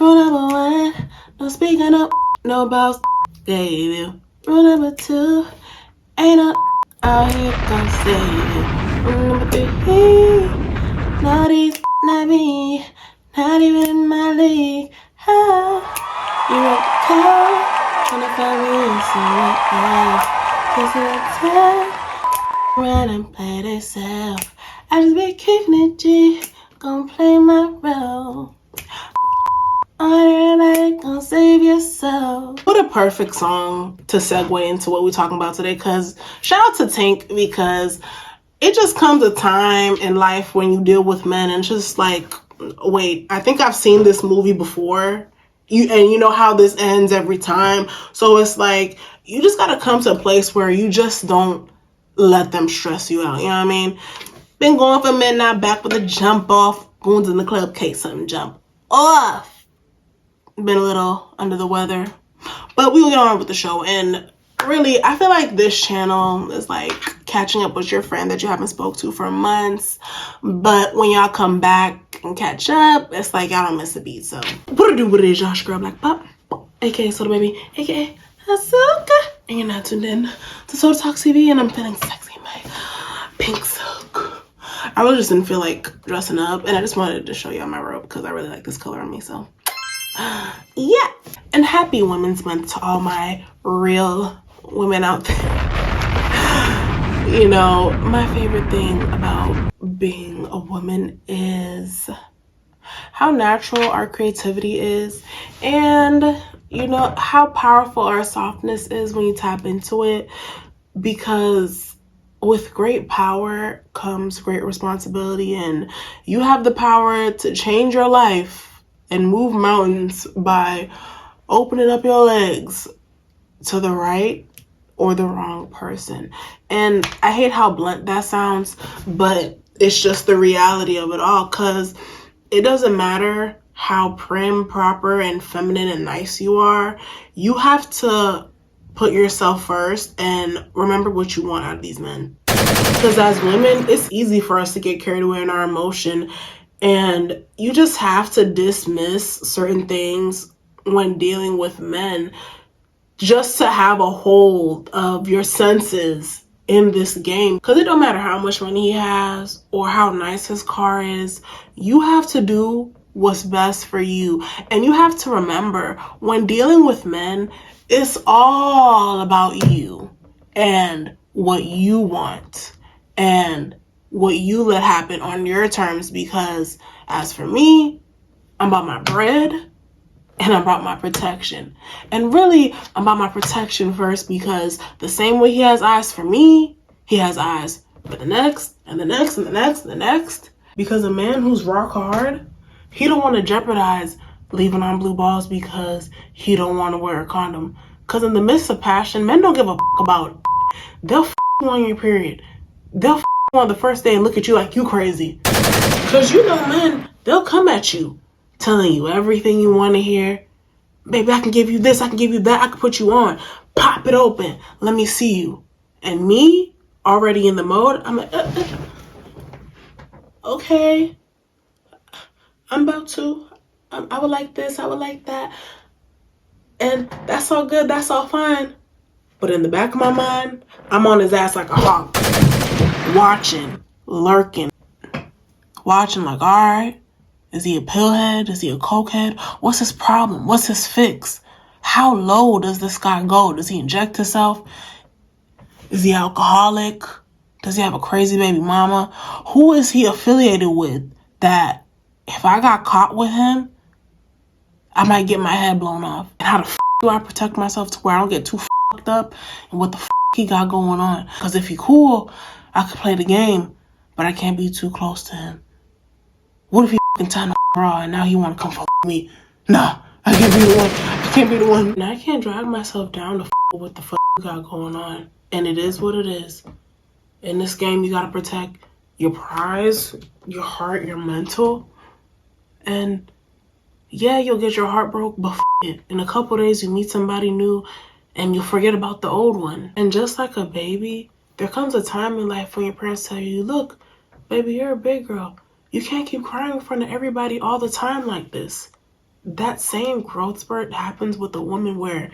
Rule number one, no speaking up, no boss gave you. Rule number two, ain't no out here gonna save you. Rule number three, no these, not me, not even in my league. Ah, you want the call, tryna find me in some way. Kissing the time, run and play themselves. I just be kicking it, G, gon' play my role. Everybody gonna save yourself. What a perfect song to segue into what we're talking about today, because shout out to Tank, because it just comes a time in life when you deal with men and just like, wait, I think I've seen this movie before. You know how this ends every time. So it's like, you just gotta come to a place where you just don't let them stress you out. You know what I mean? Been going for midnight, back with a jump off. Goons in the club, case something jump off. Been a little under the weather, but we'll get on with the show. And really, I feel like this channel is like catching up with your friend that you haven't spoke to for months, but when y'all come back and catch up, it's like y'all don't miss a beat. So what it is, Josh Girl Black Pop, aka Soda Baby, aka Asuka, and you're not tuned in to Soda Talk TV, and I'm feeling sexy in my pink silk. I really just didn't feel like dressing up, and I just wanted to show y'all my robe because I really like this color on me. So yeah, and happy Women's Month to all my real women out there. You know, my favorite thing about being a woman is how natural our creativity is, and you know how powerful our softness is when you tap into it, because with great power comes great responsibility, and you have the power to change your life and move mountains by opening up your legs to the right or the wrong person. And I hate how blunt that sounds, but it's just the reality of it all, because it doesn't matter how prim, proper, and feminine and nice you are. You have to put yourself first and remember what you want out of these men. Because as women, it's easy for us to get carried away in our emotion, and you just have to dismiss certain things when dealing with men just to have a hold of your senses in this game. Because it don't matter how much money he has or how nice his car is, you have to do what's best for you. And you have to remember, when dealing with men, it's all about you and what you want and what you let happen on your terms. Because as for me, I'm about my bread and I'm about my protection. And really, I'm about my protection first, because the same way he has eyes for me, he has eyes for the next and the next and the next and the next. Because a man who's rock hard, he don't want to jeopardize leaving on blue balls because he don't want to wear a condom. Because in the midst of passion, men don't give a about. They'll you on your period. They'll you on the first day and look at you like you crazy. Because you know, men, they'll come at you telling you everything you want to hear. Baby, I can give you this, I can give you that, I can put you on. Pop it open. Let me see you. And me, already in the mode, I'm like, okay. I'm about to. I would like this, I would like that. And that's all good, that's all fine. But in the back of my mind, I'm on his ass like a hawk. Watching, lurking. Watching like, alright. Is he a pillhead? Is he a cokehead? What's his problem? What's his fix? How low does this guy go? Does he inject himself? Is he alcoholic? Does he have a crazy baby mama? Who is he affiliated with that if I got caught with him, I might get my head blown off? And how the do I protect myself to where I don't get too fucked up and what the he got going on? Because if he cool, I could play the game, but I can't be too close to him. What if he turn raw and now he want to come fuck me? Nah, I can't be the one. I can't be the one. And I can't drag myself down to what the fuck you got going on. And it is what it is. In this game, you gotta protect your prize, your heart, your mental. And yeah, you'll get your heart broke, but it. In a couple days, you meet somebody new and you'll forget about the old one. And just like a baby, there comes a time in life when your parents tell you, look, baby, you're a big girl. You can't keep crying in front of everybody all the time like this. that same growth spurt happens with a woman where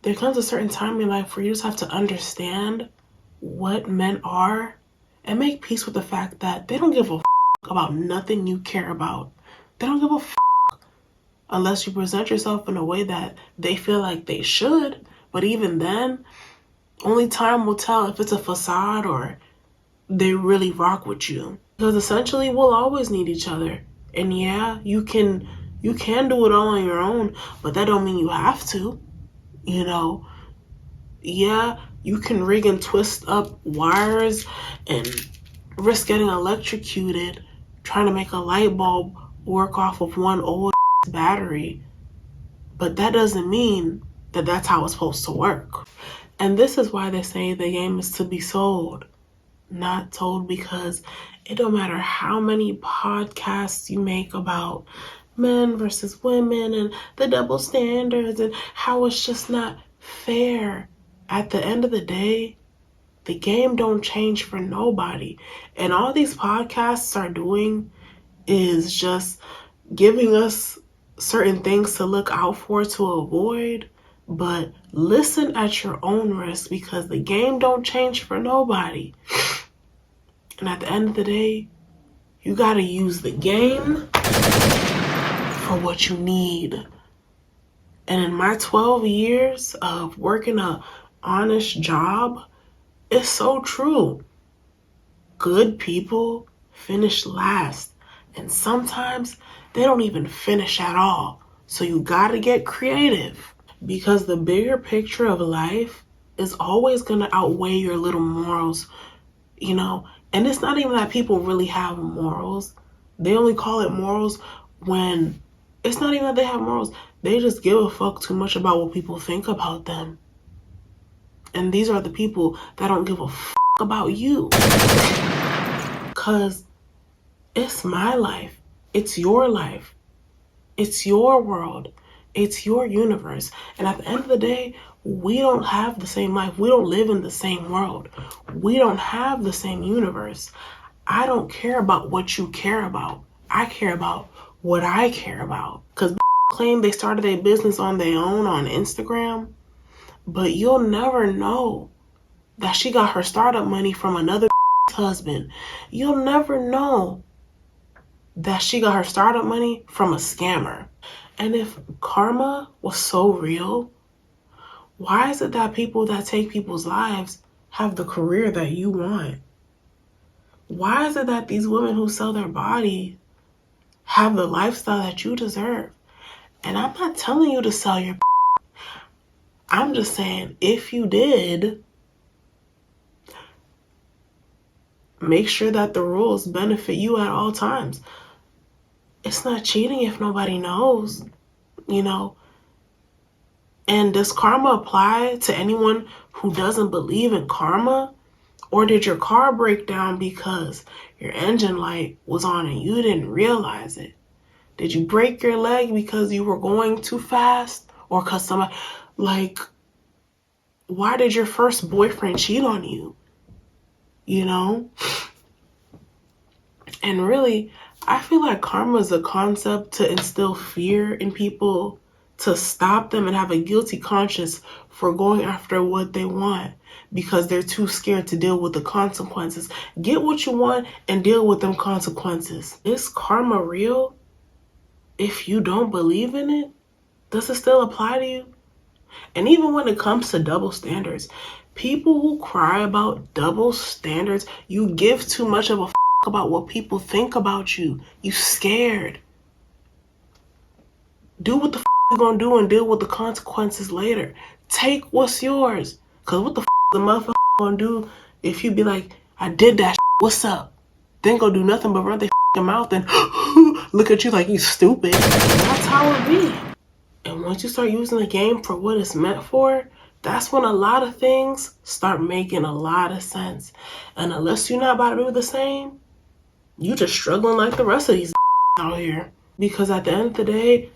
there comes a certain time in your life where you just have to understand what men are and make peace with the fact that they don't give a about nothing you care about. They don't give a unless you present yourself in a way that they feel like they should. But even then, only time will tell if it's a facade or they really rock with you. Because essentially we'll always need each other. And yeah, you can do it all on your own, but that don't mean you have to. You know, yeah, you can rig and twist up wires and risk getting electrocuted trying to make a light bulb work off of one old battery. But that doesn't mean that that's how it's supposed to work. And this is why they say the game is to be sold, not told, because it don't matter how many podcasts you make about men versus women and the double standards and how it's just not fair. At the end of the day, the game don't change for nobody. And all these podcasts are doing is just giving us certain things to look out for, to avoid. But listen at your own risk, because the game don't change for nobody. And at the end of the day, you gotta use the game for what you need. And in my 12 years of working a honest job, it's so true. Good people finish last. And sometimes they don't even finish at all. So you gotta get creative, because the bigger picture of life is always gonna outweigh your little morals, you know? And it's not even that people really have morals. They only call it morals when it's not even that they have morals. They just give a fuck too much about what people think about them. And these are the people that don't give a fuck about you. Because it's my life. It's your life. It's your world. It's your universe. And at the end of the day, we don't have the same life. We don't live in the same world. We don't have the same universe. I don't care about what you care about. I care about what I care about. Because claim they started a business on their own on Instagram, but you'll never know that she got her startup money from another husband. You'll never know that she got her startup money from a scammer. And if karma was so real, why is it that people that take people's lives have the career that you want? Why is it that these women who sell their body have the lifestyle that you deserve? And I'm not telling you to sell your I'm just saying, if you did, make sure that the rules benefit you at all times. It's not cheating if nobody knows, you know? And does karma apply to anyone who doesn't believe in karma? Or did your car break down because your engine light was on and you didn't realize it? Did you break your leg because you were going too fast? Or because somebody, like, why did your first boyfriend cheat on you? You know? And really, I feel like karma is a concept to instill fear in people, to stop them and have a guilty conscience for going after what they want because they're too scared to deal with the consequences. Get what you want and deal with them consequences. Is karma real? If you don't believe in it, does it still apply to you? And even when it comes to double standards, people who cry about double standards, you give too much of a about what people think about you. You scared. Do what the you're gonna do and deal with the consequences later. Take what's yours. Cause what the the motherfucker gonna do if you be like, I did that what's up? Then go do nothing but run their mouth and look at you like you stupid. That's how it be. And once you start using the game for what it's meant for, that's when a lot of things start making a lot of sense. And unless you're not about to do the same, you just struggling like the rest of these out here. Because at the end of the day,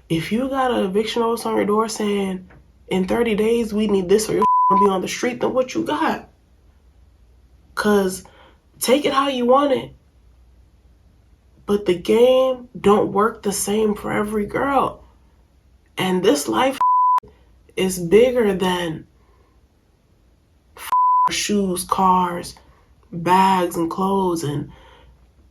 if you got an eviction notice on your door saying in 30 days we need this or you're gonna be on the street, then what you got? Cause take it how you want it. But the game don't work the same for every girl. And this life is bigger than shoes, cars, bags, and clothes, and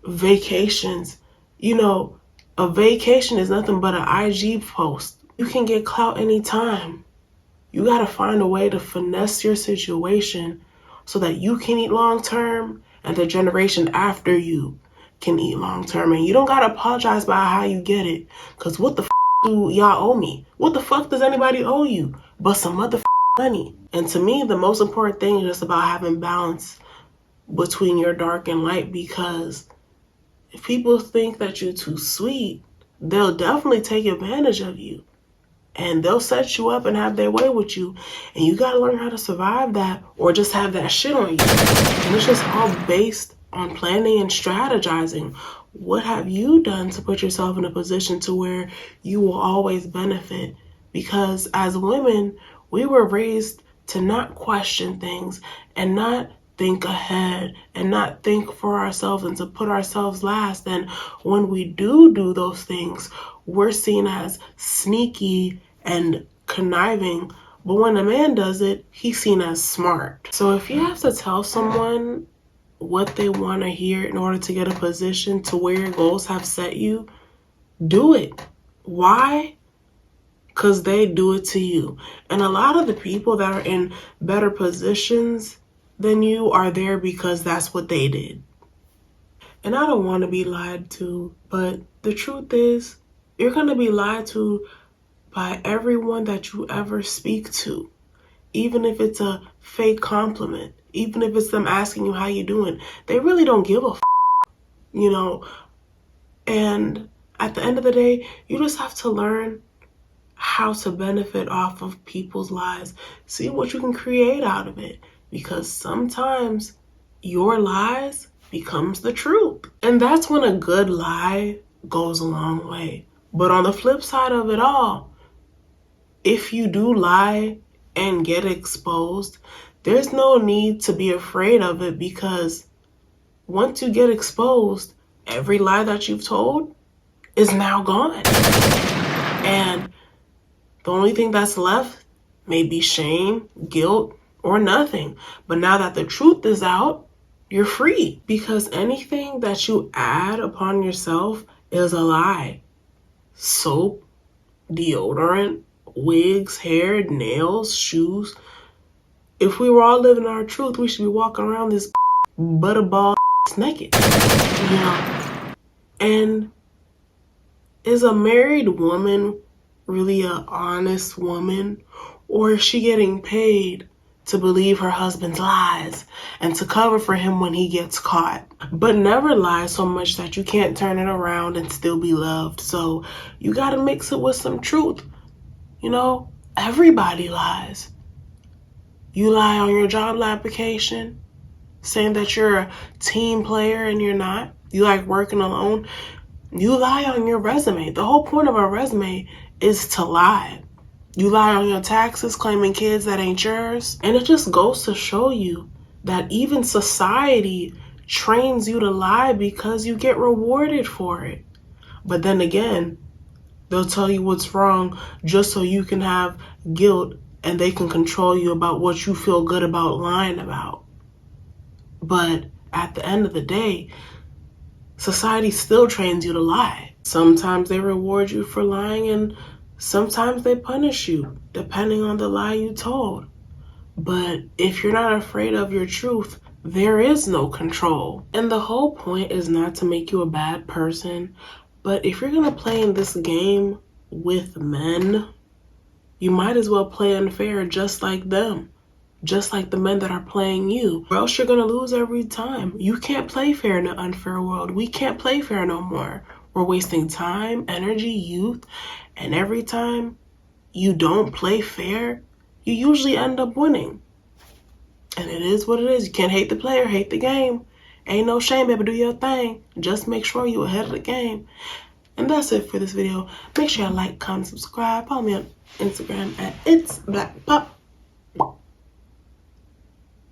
vacations. You know, a vacation is nothing but an IG post. You can get clout anytime. You gotta find a way to finesse your situation so that you can eat long term and the generation after you can eat long term. And you don't gotta apologize about how you get it. Cause what the do y'all owe me? What the fuck does anybody owe you but some money? And to me, the most important thing is just about having balance between your dark and light, because if people think that you're too sweet, they'll definitely take advantage of you. And they'll set you up and have their way with you. And you gotta learn how to survive that, or just have that shit on you. And it's just all based on planning and strategizing. What have you done to put yourself in a position to where you will always benefit? Because as women, we were raised to not question things and not think ahead and not think for ourselves and to put ourselves last. And when we do those things, we're seen as sneaky and conniving. But when a man does it, he's seen as smart. So if you have to tell someone what they want to hear in order to get a position to where your goals have set you, do it. Why? Because they do it to you. And a lot of the people that are in better positions than you are there because that's what they did. And I don't want to be lied to, but the truth is, you're going to be lied to by everyone that you ever speak to. Even if it's a fake compliment, even if it's them asking you how you doing, they really don't give a you know. And at the end of the day, you just have to learn how to benefit off of people's lives. See what you can create out of it, because sometimes your lies becomes the truth. And that's when a good lie goes a long way. But on the flip side of it all, if you do lie and get exposed, there's no need to be afraid of it, because once you get exposed, every lie that you've told is now gone. And the only thing that's left may be shame, guilt, or nothing. But now that the truth is out, you're free, because anything that you add upon yourself is a lie. Soap, deodorant, wigs, hair, nails, shoes. If we were all living our truth, we should be walking around this butterball naked, you know. And is a married woman really an honest woman, or is she getting paid to believe her husband's lies and to cover for him when he gets caught? But never lie so much that you can't turn it around and still be loved. So you gotta mix it with some truth. You know, everybody lies. You lie on your job application, saying that you're a team player and you're not. You like working alone. You lie on your resume. The whole point of a resume is to lie. You lie on your taxes, claiming kids that ain't yours. And it just goes to show you that even society trains you to lie because you get rewarded for it. But then again, they'll tell you what's wrong just so you can have guilt and they can control you about what you feel good about lying about. But at the end of the day, society still trains you to lie. Sometimes they reward you for lying, and sometimes they punish you, depending on the lie you told. But if you're not afraid of your truth, there is no control. And the whole point is not to make you a bad person, but if you're gonna play in this game with men, you might as well play unfair just like them. Just like the men that are playing you, or else you're gonna lose every time. You can't play fair in an unfair world. We can't play fair no more. We're wasting time, energy, youth, and every time you don't play fair, you usually end up winning. And it is what it is. You can't hate the player, hate the game. Ain't no shame, baby, do your thing. Just make sure you're ahead of the game. And that's it for this video. Make sure you like, comment, subscribe. Follow me on Instagram at It's Black Pop.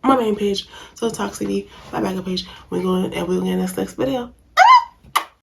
My main page, so Talk CD, my backup page. We're going and we'll get in this next video.